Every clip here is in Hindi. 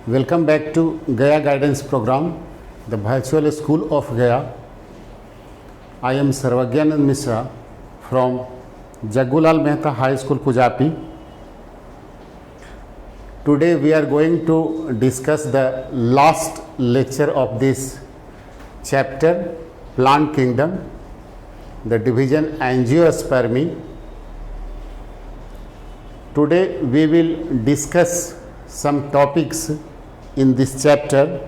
Welcome back to Gaya Guidance Program, the Virtual School of Gaya. I am Sarvagyanand Mishra from Jaggulal Mehta High School, Pujapi. Today we are going to discuss the last lecture of this chapter, Plant Kingdom, the division Angiospermy. Today we will discuss some topics in this chapter.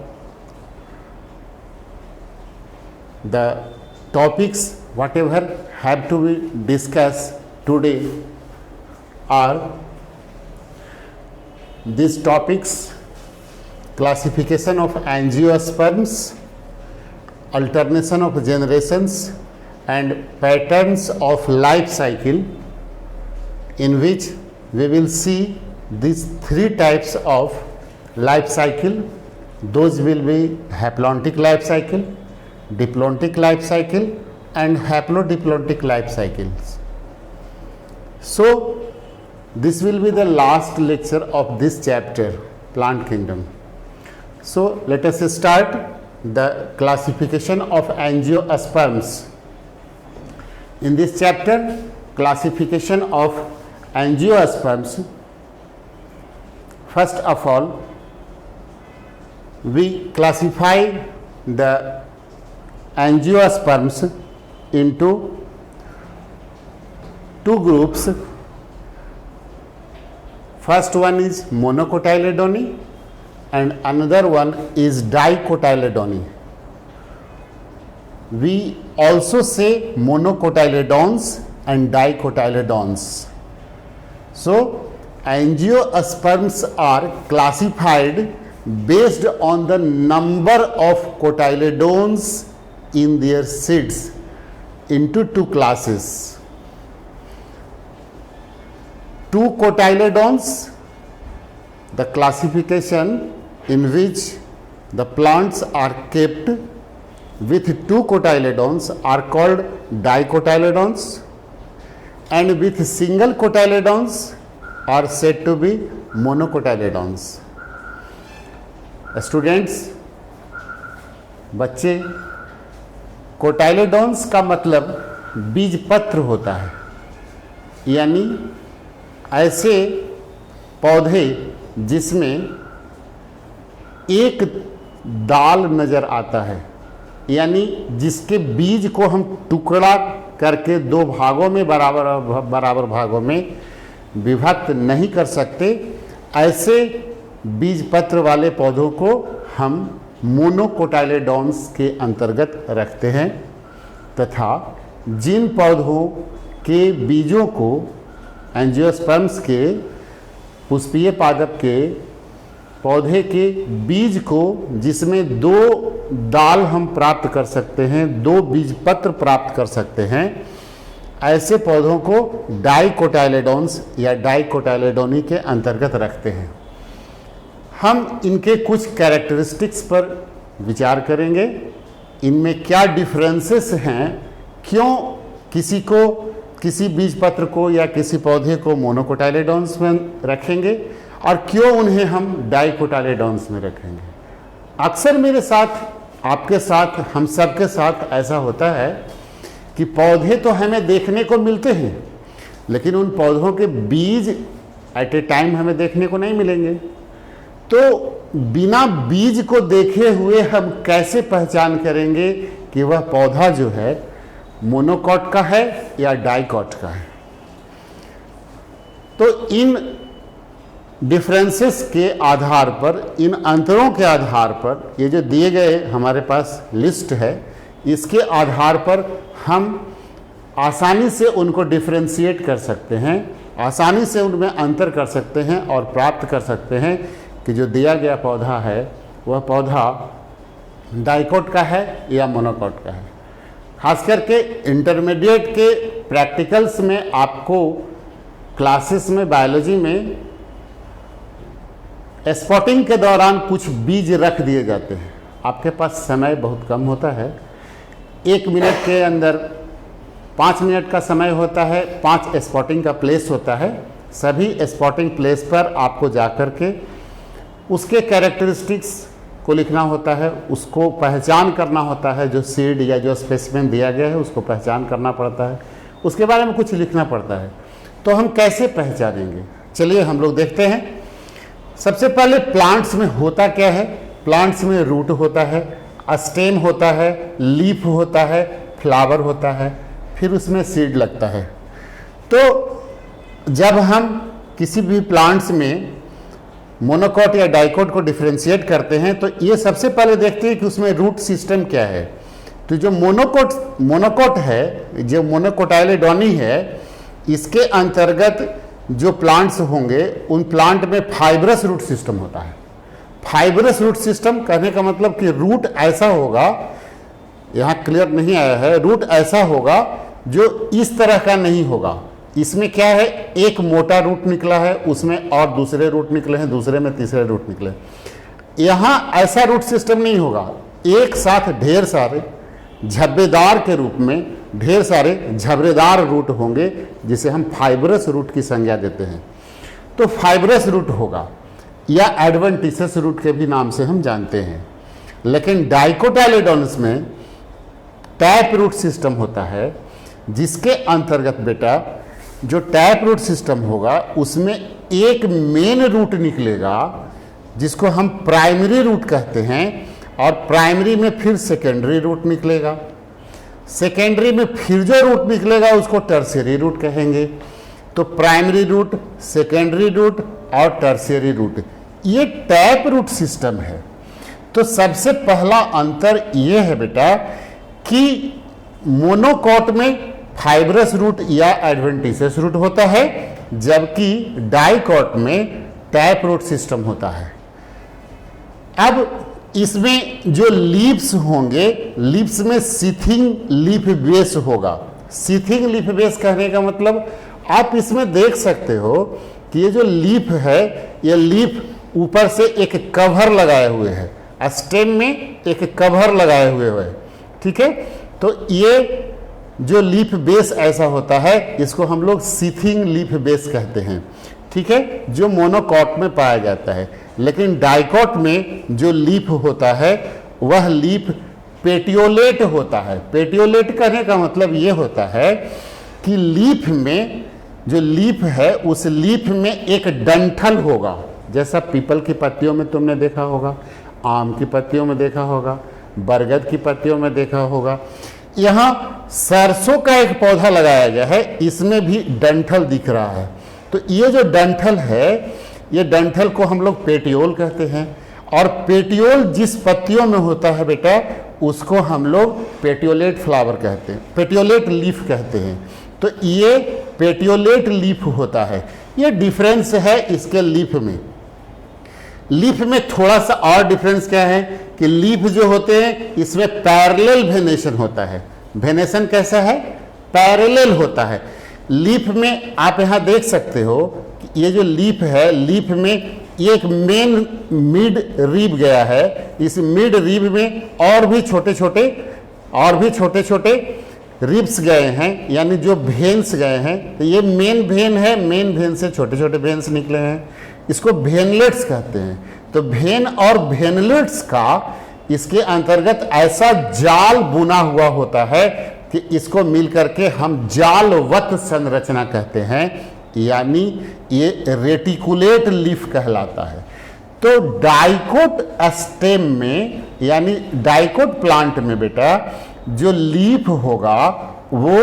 The topics whatever have to be discussed today are these topics: classification of angiosperms, alternation of generations and patterns of life cycle, in which we will see these three types of life cycle. Those will be haplontic life cycle, diplontic life cycle and haplodiplontic life cycles. So this will be the last lecture of this chapter, Plant Kingdom. So let us start the classification of angiosperms. In this chapter, classification of angiosperms, first of all we classify the angiosperms into two groups. First one is monocotyledony and another one is dicotyledony. We also say monocotyledons and dicotyledons. So angiosperms are classified based on the number of cotyledons in their seeds into two classes. Two cotyledons, the classification in which the plants are kept with two cotyledons are called dicotyledons, and with single cotyledons are said to be monocotyledons. Students, बच्चे, कोटाइलेडॉन्स का मतलब बीज पत्र होता है, यानी ऐसे पौधे जिसमें एक दाल नज़र आता है, यानी जिसके बीज को हम टुकड़ा करके दो भागों में बराबर भागों में विभक्त नहीं कर सकते, ऐसे बीज पत्र वाले पौधों को हम मोनोकोटाइलेडॉन्स के अंतर्गत रखते हैं, तथा जिन पौधों के बीजों को एंजियोस्पर्म्स के पुष्पीय पादप के पौधे के बीज को जिसमें दो दाल हम प्राप्त कर सकते हैं, दो बीज पत्र प्राप्त कर सकते हैं, ऐसे पौधों को डाइकोटाइलेडॉन्स या डाइकोटाइलेडोनी के अंतर्गत रखते हैं। हम इनके कुछ कैरेक्टरिस्टिक्स पर विचार करेंगे, इनमें क्या डिफरेंसेस हैं, क्यों किसी बीज पत्र को या किसी पौधे को मोनोकोटाइलेडॉन्स में रखेंगे और क्यों उन्हें हम डाइकोटाइलेडॉन्स में रखेंगे। अक्सर मेरे साथ, आपके साथ, हम सबके साथ ऐसा होता है कि पौधे तो हमें देखने को मिलते हैं, लेकिन उन पौधों के बीज एट ए टाइम हमें देखने को नहीं मिलेंगे। तो बिना बीज को देखे हुए हम कैसे पहचान करेंगे कि वह पौधा जो है मोनोकॉट का है या डाइकॉट का है। तो इन डिफरेंसेस के आधार पर, इन अंतरों के आधार पर, ये जो दिए गए हमारे पास लिस्ट है, इसके आधार पर हम आसानी से उनको डिफरेंशिएट कर सकते हैं, आसानी से उनमें अंतर कर सकते हैं और प्राप्त कर सकते हैं कि जो दिया गया पौधा है वह पौधा डाइकोट का है या मोनोकॉट का है। खास करके इंटरमीडिएट के प्रैक्टिकल्स में आपको क्लासेस में बायोलॉजी में स्पॉटिंग के दौरान कुछ बीज रख दिए जाते हैं। आपके पास समय बहुत कम होता है, 1 मिनट के अंदर 5 मिनट का समय होता है, 5 स्पॉटिंग का प्लेस होता है। सभी स्पॉटिंग प्लेस पर आपको जाकर के उसके कैरेक्टरिस्टिक्स को लिखना होता है, उसको पहचान करना होता है, जो सीड या जो स्पेसिमेन दिया गया है उसको पहचान करना पड़ता है, उसके बारे में कुछ लिखना पड़ता है। तो हम कैसे पहचानेंगे, चलिए हम लोग देखते हैं। सबसे पहले प्लांट्स में होता क्या है। प्लांट्स में रूट होता है, स्टेम होता है, लीफ होता है, फ्लावर होता है, फिर उसमें सीड लगता है। तो जब हम किसी भी प्लांट्स में मोनोकॉट या डाइकोट को डिफरेंशिएट करते हैं तो ये सबसे पहले देखते हैं कि उसमें रूट सिस्टम क्या है। तो जो मोनोकॉट है, जो मोनोकोटाइलेडोनी है, इसके अंतर्गत जो प्लांट्स होंगे उन प्लांट में फाइब्रस रूट सिस्टम होता है। फाइब्रस रूट सिस्टम कहने का मतलब कि रूट ऐसा होगा, यहाँ क्लियर नहीं आया है, रूट ऐसा होगा जो इस तरह का नहीं होगा। इसमें क्या है, एक मोटा रूट निकला है, उसमें और दूसरे रूट निकले हैं, दूसरे में तीसरे रूट निकले। यहाँ ऐसा रूट सिस्टम नहीं होगा, एक साथ ढेर सारे झब्बेदार के रूप में ढेर सारे झबरेदार रूट होंगे, जिसे हम फाइब्रस रूट की संज्ञा देते हैं। तो फाइब्रस रूट होगा या एडवेंटिसस रूट के भी नाम से हम जानते हैं। लेकिन डाइकोटाइलेडोनस में टैप रूट सिस्टम होता है, जिसके अंतर्गत बेटा जो टैप रूट सिस्टम होगा उसमें एक मेन रूट निकलेगा जिसको हम प्राइमरी रूट कहते हैं, और प्राइमरी में फिर सेकेंडरी रूट निकलेगा, सेकेंडरी में फिर जो रूट निकलेगा उसको टर्शियरी रूट कहेंगे। तो प्राइमरी रूट, सेकेंडरी रूट और टर्शियरी रूट, ये टैप रूट सिस्टम है। तो सबसे पहला अंतर ये है बेटा कि मोनोकॉट में फाइब्रस रूट या एडवेंटिसस रूट होता है, जबकि डाइकॉट में टैप रूट सिस्टम होता है। अब इसमें जो लीव्स होंगे, लीव्स में सीथिंग लीफ बेस होगा। सीथिंग लीफ बेस कहने का मतलब आप इसमें देख सकते हो कि ये जो लीफ है, ये लीफ ऊपर से एक कवर लगाए हुए है, स्टेम में एक कवर लगाए हुए है, ठीक है। तो ये जो लीफ बेस ऐसा होता है, इसको हम लोग सीथिंग लीफ बेस कहते हैं, ठीक है, जो मोनोकॉट में पाया जाता है। लेकिन डाइकॉट में जो लीफ होता है वह लीफ पेटियोलेट होता है। पेटियोलेट कहने का मतलब ये होता है कि लीफ में जो लीफ है उस लीफ में एक डंठल होगा, जैसा पीपल की पत्तियों में तुमने देखा होगा, आम की पत्तियों में देखा होगा, बरगद की पत्तियों में देखा होगा। यहाँ सरसों का एक पौधा लगाया गया है, इसमें भी डंठल दिख रहा है। तो ये जो डंठल है, ये डंठल को हम लोग पेटियोल कहते हैं, और पेटियोल जिस पत्तियों में होता है बेटा उसको हम लोग पेटियोलेट फ्लावर कहते हैं, पेटियोलेट लीफ कहते हैं। तो ये पेटियोलेट लीफ होता है। ये डिफरेंस है इसके लीफ में। लीफ में थोड़ा सा और डिफरेंस क्या है कि लीफ जो होते हैं इसमें पैरेलल वेनेशन होता है। वेनेशन कैसा है, पैरेलल होता है। लीफ में आप यहाँ देख सकते हो कि ये जो लीफ है, लीफ में एक मेन मिड रिब गया है, इस मिड रिब में और भी छोटे छोटे रिब्स गए हैं, यानी जो भेन्स गए हैं। तो ये मेन भेन है, मेन भेन से छोटे छोटे भेन्स निकले हैं, इसको भेनलेट्स कहते हैं। तो भेन और भेनलेट्स का इसके अंतर्गत ऐसा जाल बुना हुआ होता है कि इसको मिलकर के हम जालवत संरचना कहते हैं, यानी ये रेटिकुलेट लीफ कहलाता है। तो डाइकोट स्टेम में यानी डाइकोट प्लांट में बेटा जो लीफ होगा वो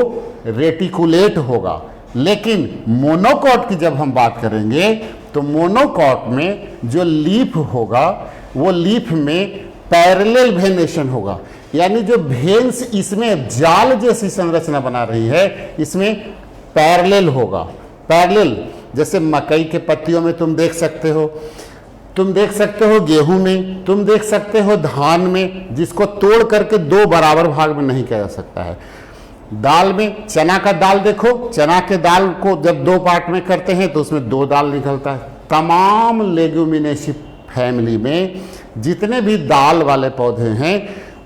रेटिकुलेट होगा। लेकिन मोनोकॉट की जब हम बात करेंगे तो मोनोकॉट में जो लीफ होगा वो लीफ में पैरेलल वेनेशन होगा, यानी जो भेन्स इसमें जाल जैसी संरचना बना रही है इसमें पैरेलल होगा। पैरेलल जैसे मकई के पत्तियों में तुम देख सकते हो, गेहूं में, तुम देख सकते हो धान में, जिसको तोड़ करके दो बराबर भाग में नहीं किया जा सकता है। दाल में चना का दाल देखो, चना के दाल को जब दो पार्ट में करते हैं तो उसमें दो दाल निकलता है। तमाम लेग्यूमिनेसी फैमिली में जितने भी दाल वाले पौधे हैं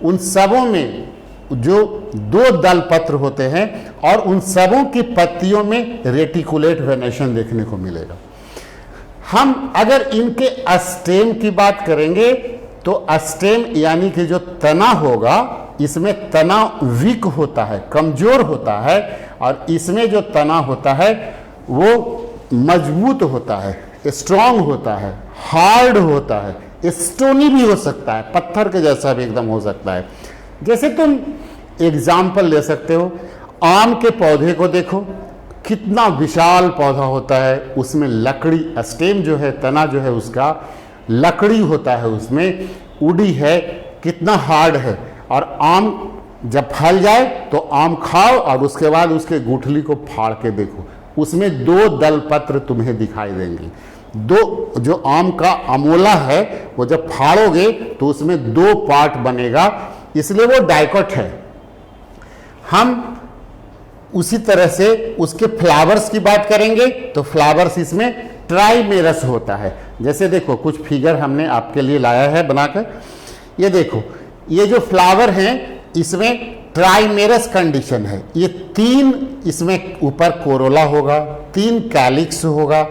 उन सबों में जो दो दल पत्र होते हैं और उन सबों की पत्तियों में रेटिकुलेट वेनेशन देखने को मिलेगा। हम अगर इनके अस्टेम की बात करेंगे तो अस्टेम यानी कि जो तना होगा, इसमें तना वीक होता है, कमजोर होता है, और इसमें जो तना होता है वो मजबूत होता है, स्ट्रांग होता है, हार्ड होता है, स्टोनी भी हो सकता है, पत्थर के जैसा भी एकदम हो सकता है। जैसे तुम एग्जाम्पल ले सकते हो, आम के पौधे को देखो, कितना विशाल पौधा होता है, उसमें लकड़ी, स्टेम जो है, तना जो है उसका लकड़ी होता है, उसमें उड़ी है, कितना हार्ड है। और आम जब फल जाए तो आम खाओ और उसके बाद उसके गुठली को फाड़ के देखो, उसमें 2 दल पत्र तुम्हें दिखाई देंगे। 2 जो आम का अमोला है वो जब फाड़ोगे तो उसमें 2 पार्ट बनेगा, इसलिए वो डाइकोट है। हम उसी तरह से उसके फ्लावर्स की बात करेंगे तो फ्लावर्स इसमें ट्राइमेरस होता है। जैसे देखो कुछ फिगर हमने आपके लिए लाया है बनाकर, ये देखो, ये जो फ्लावर हैं इसमें ट्राइमेरस कंडीशन है। ये 3 इसमें ऊपर कोरोला होगा, 3 कैलिक्स होगा।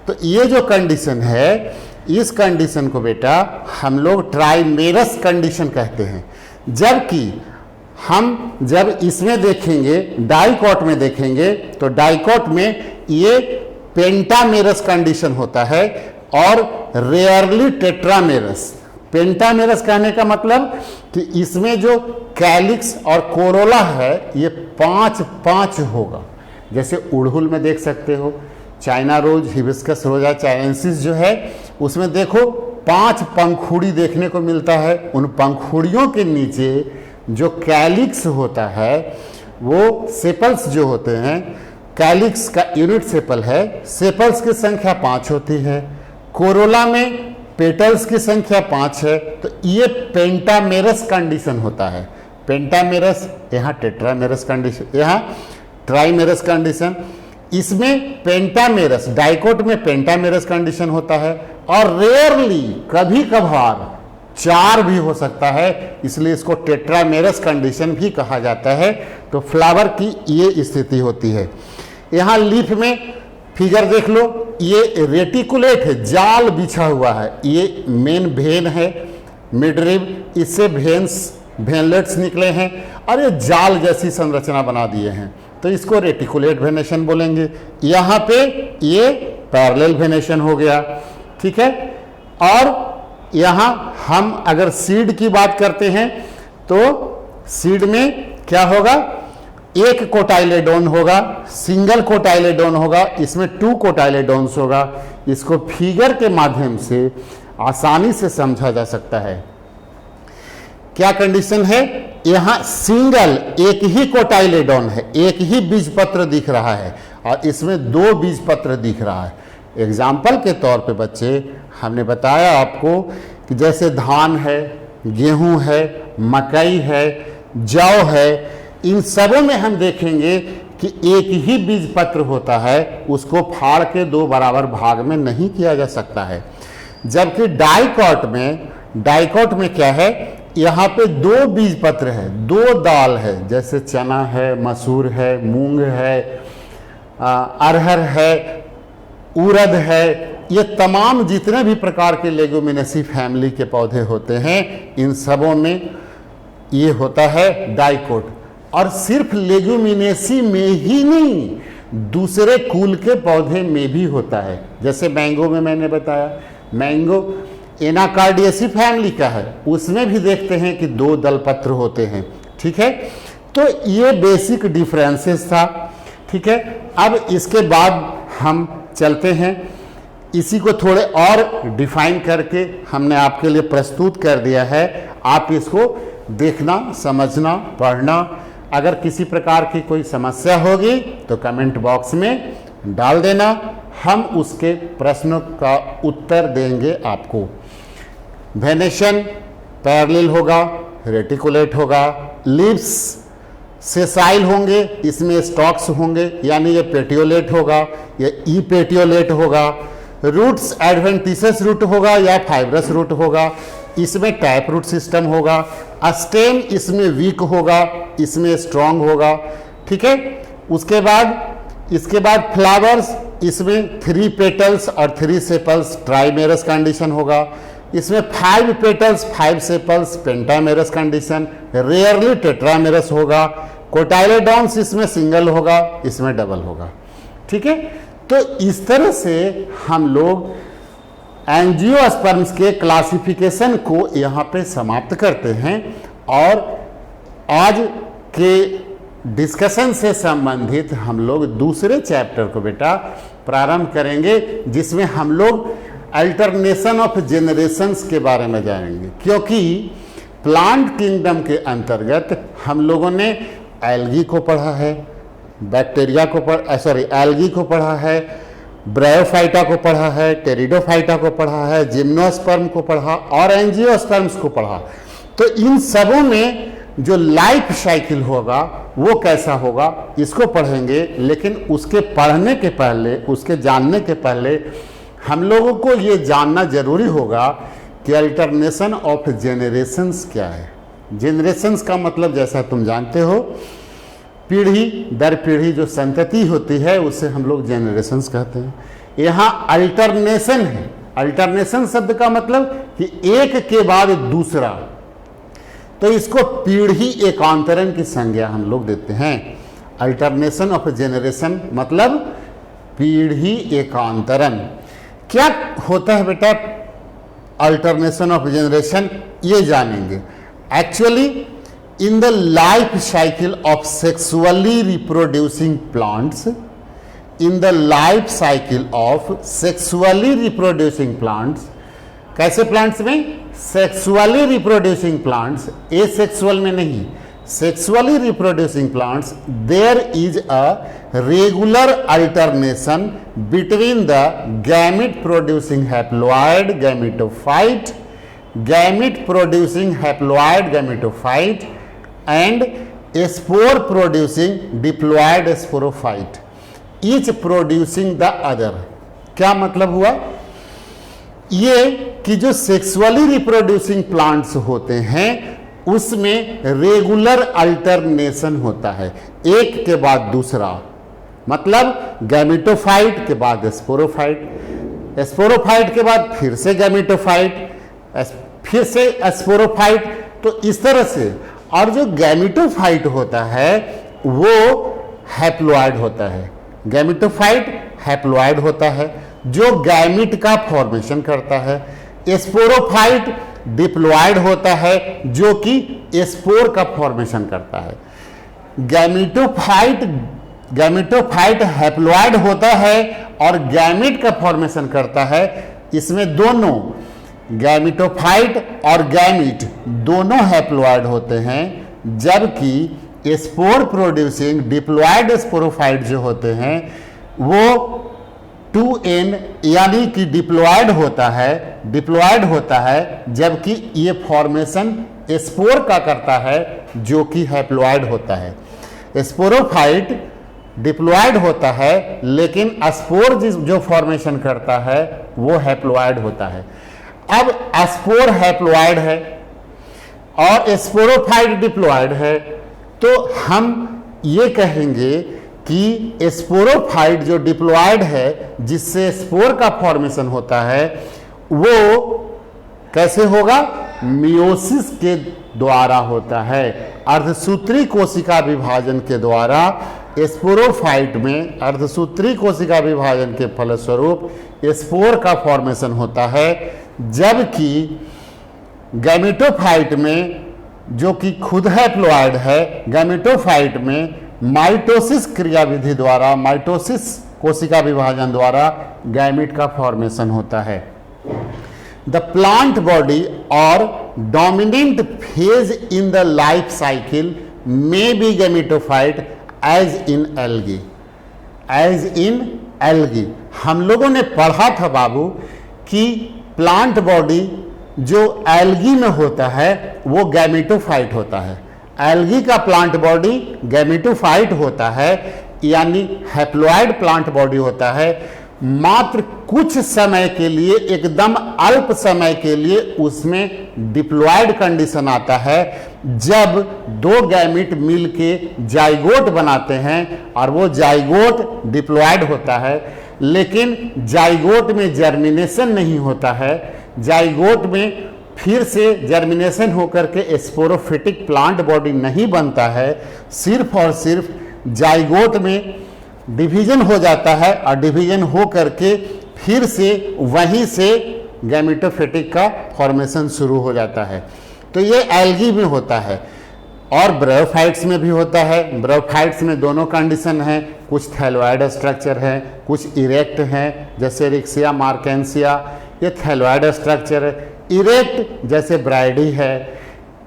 तो ये जो कंडीशन है, इस कंडीशन को बेटा हम लोग ट्राइमेरस कंडीशन कहते हैं। जबकि हम जब इसमें देखेंगे, डाइकोट में देखेंगे, तो डाइकोट में ये पेंटामेरस कंडीशन होता है और रेयरली टेट्रामेरस। पेंटामेरस कहने का मतलब कि इसमें जो कैलिक्स और कोरोला है ये 5 होगा। जैसे उड़हुल में देख सकते हो, चाइना रोज, हिबिस्कस रोजा चाइनेंसिस जो है उसमें देखो 5 पंखुड़ी देखने को मिलता है। उन पंखुड़ियों के नीचे जो कैलिक्स होता है, वो सेपल्स जो होते हैं, कैलिक्स का यूनिट सेपल है, सेपल्स की संख्या 5 होती है। कोरोला में पेटल्स की संख्या 5 है। तो ये पेंटामेरस कंडीशन होता है। पेंटामेरस, यहाँ टेट्रामेरस कंडीशन, यहाँ ट्राइमेरस कंडीशन। इसमें पेंटामेरस, डाइकोट में पेंटामेरस कंडीशन होता है और रेयरली कभी कभार 4 भी हो सकता है, इसलिए इसको टेट्रामेरस कंडीशन भी कहा जाता है। तो फ्लावर की ये स्थिति होती है। यहाँ लीफ में फिगर देख लो, ये रेटिकुलेट है, जाल बिछा हुआ है। ये मेन वेन है, मिडरिब, इससे वेनलेट्स निकले हैं और ये जाल जैसी संरचना बना दिए हैं, तो इसको रेटिकुलेट वेनेशन बोलेंगे। यहाँ पे ये पैरेलल वेनेशन हो गया, ठीक है। और यहाँ हम अगर सीड की बात करते हैं तो सीड में क्या होगा, एक कोटाइलेडोन होगा, सिंगल कोटाइलेडोन होगा, इसमें 2 कोटाइलेडोन्स होगा। इसको फिगर के माध्यम से आसानी से समझा जा सकता है। क्या कंडीशन है, यहाँ सिंगल एक ही कोटाइलेडोन है, एक ही बीजपत्र दिख रहा है और इसमें 2 बीजपत्र दिख रहा है। एग्जाम्पल के तौर पे बच्चे हमने बताया आपको कि जैसे धान है, गेहूं है, मकई है, जौ है, इन सबों में हम देखेंगे कि एक ही बीज पत्र होता है, उसको फाड़ के 2 बराबर भाग में नहीं किया जा सकता है। जबकि डाइकोट में क्या है, यहाँ पे 2 बीज पत्र है, 2 दाल है, जैसे चना है, मसूर है, मूंग है, अरहर है, उड़द है। ये तमाम जितने भी प्रकार के लेगुमिनेसी फैमिली के पौधे होते हैं, इन सबों में ये होता है डाइकोट। और सिर्फ लेगुमिनेसी में ही नहीं, दूसरे कुल के पौधे में भी होता है। जैसे मैंगो में मैंने बताया, मैंगो एनाकार्डियेसी फैमिली का है, उसमें भी देखते हैं कि 2 दल पत्र होते हैं, ठीक है। तो ये बेसिक डिफरेंसेस था, ठीक है। अब इसके बाद हम चलते हैं, इसी को थोड़े और डिफाइन करके हमने आपके लिए प्रस्तुत कर दिया है। आप इसको देखना, समझना, पढ़ना। अगर किसी प्रकार की कोई समस्या होगी तो कमेंट बॉक्स में डाल देना, हम उसके प्रश्नों का उत्तर देंगे आपको। वेनेशन पैरेलल होगा, रेटिकुलेट होगा, लीव्स सेसाइल होंगे, इसमें स्टॉक्स होंगे, यानी ये पेटियोलेट होगा, ये ई पेटियोलेट होगा। रूट्स एडवेंटिशियस रूट होगा या फाइब्रस रूट होगा, इसमें टैप रूट सिस्टम होगा। स्टेम इसमें वीक होगा, इसमें स्ट्रॉन्ग होगा, ठीक है। इसके बाद फ्लावर्स इसमें 3 पेटल्स और 3 सेपल्स ट्राइमेरस कंडीशन होगा। इसमें 5 petals 5 sepals pentamerous condition, rarely tetramerous होगा। कोटाइलेडॉन्स इसमें सिंगल होगा, इसमें डबल होगा। ठीक है, तो इस तरह से हम लोग एंजियोस्पर्म्स के क्लासिफिकेशन को यहाँ पे समाप्त करते हैं और आज के डिस्कशन से संबंधित हम लोग दूसरे चैप्टर को बेटा प्रारंभ करेंगे, जिसमें हम लोग अल्टरनेशन ऑफ जेनरेशंस के बारे में जानेंगे। क्योंकि प्लांट किंगडम के अंतर्गत हम लोगों ने एल्गी को पढ़ा है, बैक्टीरिया को एल्गी को पढ़ा है, ब्रायोफाइटा को पढ़ा है, टेरिडोफाइटा को पढ़ा है, जिम्नोस्पर्म को पढ़ा और एंजियोस्पर्म्स को पढ़ा। तो इन सबों में जो लाइफ साइकिल होगा वो कैसा होगा इसको पढ़ेंगे। लेकिन उसके पढ़ने के पहले, उसके जानने के पहले हम लोगों को ये जानना जरूरी होगा कि अल्टरनेशन ऑफ जेनरेशंस क्या है। जेनरेशंस का मतलब जैसा तुम जानते हो, पीढ़ी दर पीढ़ी जो संतति होती है उसे हम लोग जेनरेशंस कहते हैं। यहाँ अल्टरनेशन है। अल्टरनेशन शब्द का मतलब कि एक के बाद दूसरा, तो इसको पीढ़ी एकांतरण की संज्ञा हम लोग देते हैं। अल्टरनेशन ऑफ जेनरेशन मतलब पीढ़ी एकांतरण। क्या होता है बेटा अल्टरनेशन ऑफ जेनरेशन, ये जानेंगे। Actually in the life cycle of sexually reproducing plants, in the life cycle of sexually reproducing plants, कैसे प्लांट्स में? सेक्सुअली रिप्रोड्यूसिंग प्लांट्स, एसेक्सुअल में नहीं, sexually reproducing plants, there is a regular alternation between the gamete producing haploid gametophyte, gamete producing haploid gametophyte and spore producing diploid sporophyte, each producing the other. क्या मतलब हुआ? ये कि जो सेक्सुअली रिप्रोड्यूसिंग प्लांट्स होते हैं उसमें रेगुलर अल्टरनेशन होता है, एक के बाद दूसरा। मतलब गैमेटोफाइट के बाद स्पोरोफाइट, स्पोरोफाइट के बाद फिर से गैमेटोफाइट, फिर से स्पोरोफाइट, तो इस तरह से। और जो गैमेटोफाइट होता है वो हैप्लॉइड होता है। गैमेटोफाइट हैप्लॉइड होता है जो गैमेट का फॉर्मेशन करता है। स्पोरोफाइट डिप्लॉइड होता है जो कि स्पोर का फॉर्मेशन करता है। गैमेटोफाइट हैप्लॉइड होता है और गैमेट का फॉर्मेशन करता है। इसमें दोनों गैमेटोफाइट और गैमेट दोनों हैप्लॉइड होते हैं, जबकि स्पोर प्रोड्यूसिंग डिप्लॉइड स्पोरोफाइट जो होते हैं वो 2n यानी कि डिप्लॉइड होता है, जबकि ये फॉर्मेशन स्पोर का करता है जो कि हैप्लॉइड होता है। स्पोरोफाइट डिप्लॉइड होता है लेकिन स्पोर जो फॉर्मेशन करता है वो हैप्लॉइड होता है। अब स्पोर हैप्लॉइड है और स्पोरोफाइट डिप्लॉइड है, तो हम ये कहेंगे कि स्पोरोफाइट जो डिप्लॉइड है जिससे स्पोर का फॉर्मेशन होता है वो कैसे होगा? मियोसिस के द्वारा होता है। अर्धसूत्री कोशिका विभाजन के द्वारा स्पोरोफाइट में अर्धसूत्री कोशिका विभाजन के फलस्वरूप स्पोर का फॉर्मेशन होता है, जबकि गैमेटोफाइट में जो कि खुद हैप्लॉइड है, गैमेटोफाइट में माइटोसिस क्रियाविधि द्वारा, माइटोसिस कोशिका विभाजन द्वारा गैमेट का फॉर्मेशन होता है। द प्लांट बॉडी और dominant phase in the life cycle may be gametophyte as in algae. हम लोगों ने पढ़ा था बाबू कि प्लांट बॉडी जो एल्गी में होता है वो गैमेटोफाइट होता है। एल्गी का प्लांट बॉडी गैमेटोफाइट होता है, यानी हैप्लॉइड प्लांट बॉडी होता है। मात्र कुछ समय के लिए, एकदम अल्प समय के लिए उसमें डिप्लॉइड कंडीशन आता है, जब दो गैमेट मिलके जाइगोट बनाते हैं और वो जाइगोट डिप्लॉइड होता है। लेकिन जाइगोट में जर्मिनेशन नहीं होता है। जाइगोट में फिर से जर्मिनेशन होकर के स्पोरोफिटिक प्लांट बॉडी नहीं बनता है, सिर्फ और सिर्फ जाइगोट में डिवीजन हो जाता है और डिवीजन हो करके फिर से वहीं से गैमेटोफिटिक का फॉर्मेशन शुरू हो जाता है। तो ये एल्गी में होता है और ब्रायोफाइट्स में भी होता है। ब्रायोफाइट्स में दोनों कंडीशन हैं, कुछ थैलोइड स्ट्रक्चर है, कुछ इरेक्ट हैं, जैसे रिक्सिया मार्केंसिया, ये थैलोइड स्ट्रक्चर है। इरेक्ट जैसे ब्राइडी है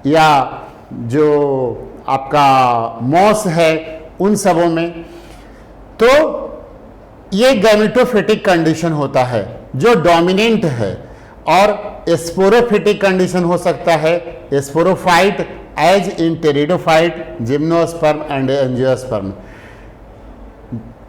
या जो आपका मॉस है, उन सबों में तो ये गैमेटोफिटिक कंडीशन होता है जो डोमिनेंट है। और स्पोरोफिटिक कंडीशन हो सकता है sporophyte as in pteridophyte, gymnosperm and angiosperm.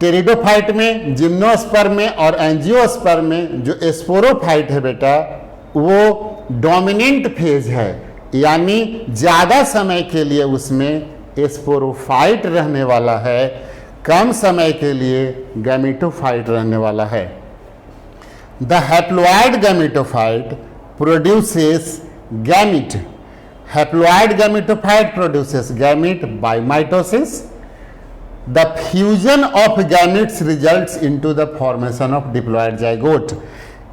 Pteridophyte में, जिम्नोस्पर्म में और एंजियोस्पर्म में जो स्पोरोफाइट है बेटा, वो डोमिनेंट फेज है, यानी ज्यादा समय के लिए उसमें स्पोरोफाइट रहने वाला है, कम समय के लिए गैमेटोफाइट रहने वाला है। The haploid gametophyte produces gamete. Haploid gametophyte produces gamete by mitosis. The fusion of gametes results into the formation of diploid zygote.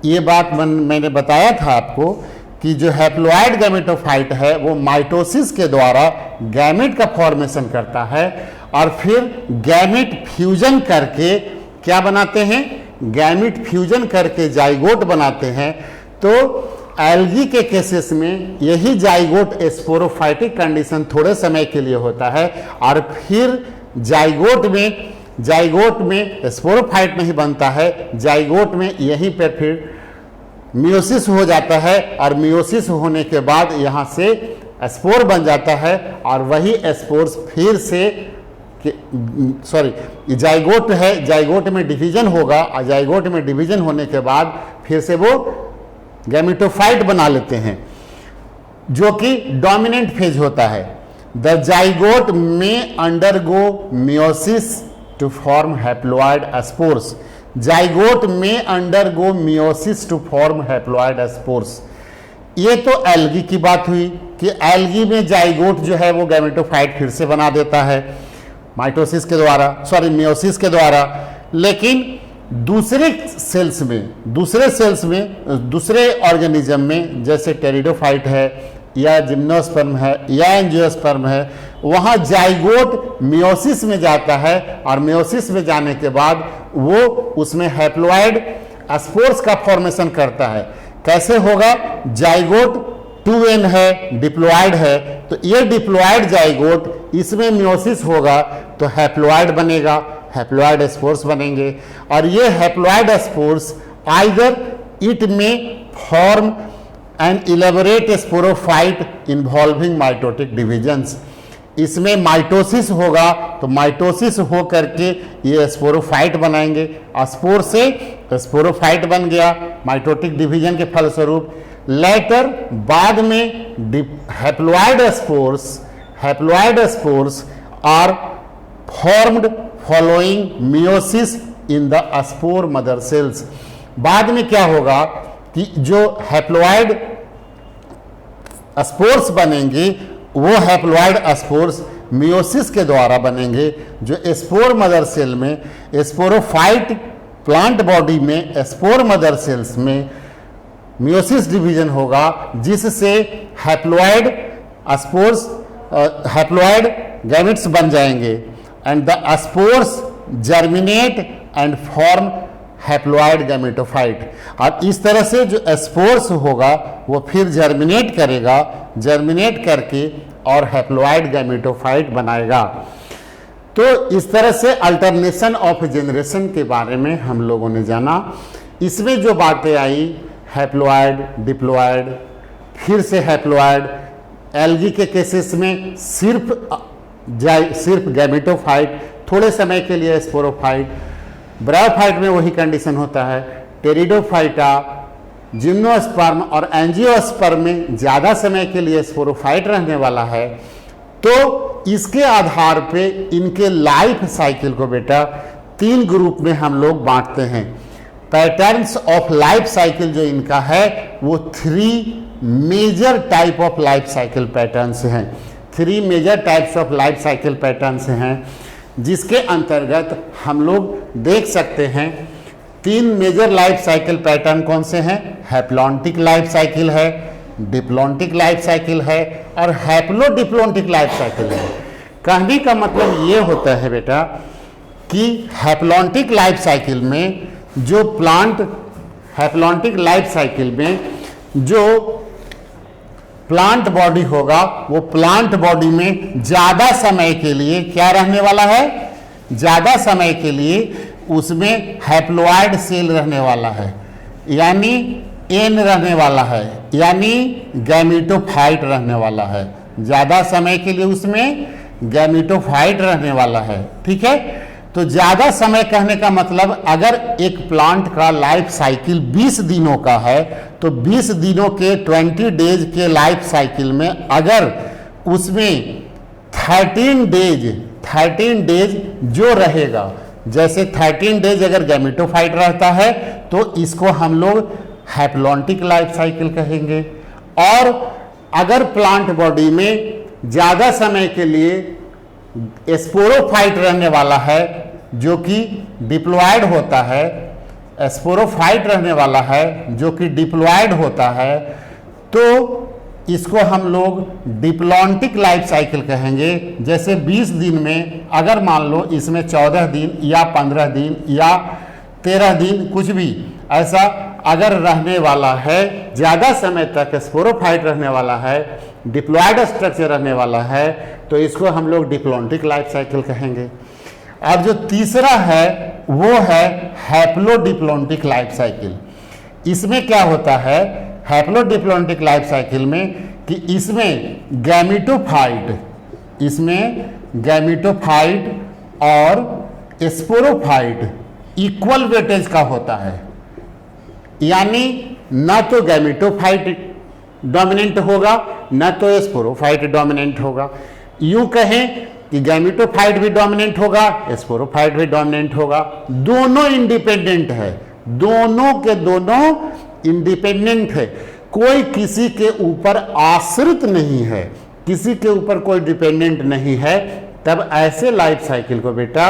ये बात मैंने बताया था आपको कि जो हैप्लॉइड गैमेटोफाइट है वो माइटोसिस के द्वारा गैमेट का फॉर्मेशन करता है और फिर गैमेट फ्यूजन करके क्या बनाते हैं, गैमेट फ्यूजन करके जाइगोट बनाते हैं। तो एल्गी के केसेस में यही जाइगोट स्पोरोफाइटिक कंडीशन थोड़े समय के लिए होता है और फिर जाइगोट में स्पोरोफाइट नहीं बनता है, जाइगोट में यहीं पर फिर मियोसिस हो जाता है और मियोसिस होने के बाद यहाँ से स्पोर बन जाता है और वही स्पोर्स फिर से जाइगोट है, जाइगोट में डिवीजन होगा और जाइगोट में डिवीजन होने के बाद फिर से वो गैमेटोफाइट बना लेते हैं जो कि डोमिनेंट फेज होता है। द जाइगोट में undergo meiosis to form haploid spores. Zygote में undergo meiosis to form haploid spores. ये तो एल्गी की बात हुई कि एल्गी में जाइगोट जो है वो गैमेटोफाइट फिर से बना देता है माइटोसिस के द्वारा, मियोसिस के द्वारा। लेकिन दूसरे सेल्स में दूसरे ऑर्गेनिज्म में जैसे टेरिडोफाइट है या जिम्नोस्पर्म है या एंजियोस्पर्म है, वहाँ जाइगोट मियोसिस में जाता है और मियोसिस में जाने के बाद वो उसमें हैप्लॉइड स्पोर्स का फॉर्मेशन करता है। कैसे होगा, जाइगोट 2n है, डिप्लॉइड है, तो ये डिप्लॉइड जाइगोट इसमें मियोसिस होगा तो हैप्लॉइड बनेगा, हैप्लॉइड स्पोर्स बनेंगे और ये हैप्लॉइड स्पोर्स आइदर इट में form an elaborate sporophyte involving mitotic divisions. इसमें माइटोसिस होगा तो माइटोसिस हो करके ये स्पोरोफाइट बनाएंगे, स्पोर से स्पोरोफाइट बन गया माइटोटिक डिवीजन के फलस्वरूप। लेटर बाद में haploid spores are formed following meiosis in the spore mother cells. बाद में क्या होगा कि जो हैप्लॉइड स्पोर्स बनेंगे वो हैप्लॉइड स्पोर्स मियोसिस के द्वारा बनेंगे, जो स्पोर मदर सेल में स्पोरोफाइट प्लांट बॉडी में स्पोर मदर सेल्स में मियोसिस डिवीजन होगा, जिससे हैप्लॉइड स्पोर्स हैप्लॉइड गैमेट्स बन जाएंगे and the spores germinate and form haploid gametophyte. और इस तरह से जो स्पोर्स होगा वो फिर जर्मिनेट करेगा, जर्मिनेट करके और हैप्लॉइड गैमेटोफाइट बनाएगा। तो इस तरह से अल्टरनेशन ऑफ जनरेशन के बारे में हम लोगों ने जाना। इसमें जो बातें आई हैप्लॉइड, डिप्लॉइड, फिर से हैप्लॉइड, एल्गी के केसेस में सिर्फ गैमेटोफाइट, थोड़े समय के लिए स्पोरोफाइट, ब्रायोफाइट में वही कंडीशन होता है, टेरिडोफाइटा, जिम्नोस्पर्म और एंजियोस्पर्म में ज़्यादा समय के लिए स्पोरोफाइट रहने वाला है। तो इसके आधार पे इनके लाइफ साइकिल को बेटा 3 ग्रुप में हम लोग बांटते हैं। पैटर्न्स ऑफ लाइफ साइकिल जो इनका है वो 3 major type of life cycle patterns हैं। 3 major types of life cycle patterns हैं, जिसके अंतर्गत हम लोग देख सकते हैं 3 मेजर लाइफ साइकिल पैटर्न कौन से हैं। हैप्लॉन्टिक लाइफ साइकिल है, डिप्लॉन्टिक लाइफ साइकिल है और हैप्लोडिप्लॉन्टिक लाइफ साइकिल है। कहने का मतलब ये होता है बेटा कि हैप्लॉन्टिक लाइफ साइकिल में जो हैप्लॉन्टिक लाइफ साइकिल में जो प्लांट बॉडी होगा वो प्लांट बॉडी में ज़्यादा समय के लिए क्या रहने वाला है, ज़्यादा समय के लिए उसमें हैप्लॉइड सेल रहने वाला है, यानी एन रहने वाला है, यानी गैमेटोफाइट रहने वाला है। ज़्यादा समय के लिए उसमें गैमेटोफाइट रहने वाला है। ठीक है, तो ज़्यादा समय कहने का मतलब अगर एक प्लांट का लाइफ साइकिल 20 दिनों का है तो 20 दिनों के 20 डेज के लाइफ साइकिल में अगर उसमें 13 डेज जो रहेगा, जैसे 13 डेज अगर गैमेटोफाइट रहता है तो इसको हम लोग हैप्लॉन्टिक लाइफ साइकिल कहेंगे। और अगर प्लांट बॉडी में ज़्यादा समय के लिए स्पोरोफाइट रहने वाला है जो कि डिप्लॉयड होता है, स्पोरोफाइट रहने वाला है जो कि डिप्लॉयड होता है, तो इसको हम लोग डिप्लॉन्टिक लाइफ साइकिल कहेंगे। जैसे 20 दिन में अगर मान लो इसमें 14 दिन या 15 दिन या 13 दिन कुछ भी ऐसा अगर रहने वाला है, ज़्यादा समय तक स्पोरोफाइट रहने वाला है, डिप्लॉयड स्ट्रक्चर रहने वाला है, तो इसको हम लोग डिप्लॉन्टिक लाइफ साइकिल कहेंगे। और जो तीसरा है वो है हैप्लोडिप्लॉन्टिक लाइफ साइकिल। इसमें क्या होता है हैप्लोडिप्लॉन्टिक लाइफ साइकिल में कि इसमें गैमेटोफाइट और स्पोरोफाइट इक्वल वेटेज का होता है, यानी न तो गैमेटोफाइट डोमिनेंट होगा न तो स्पोरोफाइट डोमिनेंट होगा। यूं कहें कि गैमेटोफाइट भी डोमिनेंट होगा, स्पोरोफाइट भी डोमिनेंट होगा, दोनों इंडिपेंडेंट है, दोनों के दोनों इंडिपेंडेंट है, कोई किसी के ऊपर आश्रित नहीं है, किसी के ऊपर कोई डिपेंडेंट नहीं है। तब ऐसे लाइफ साइकिल को बेटा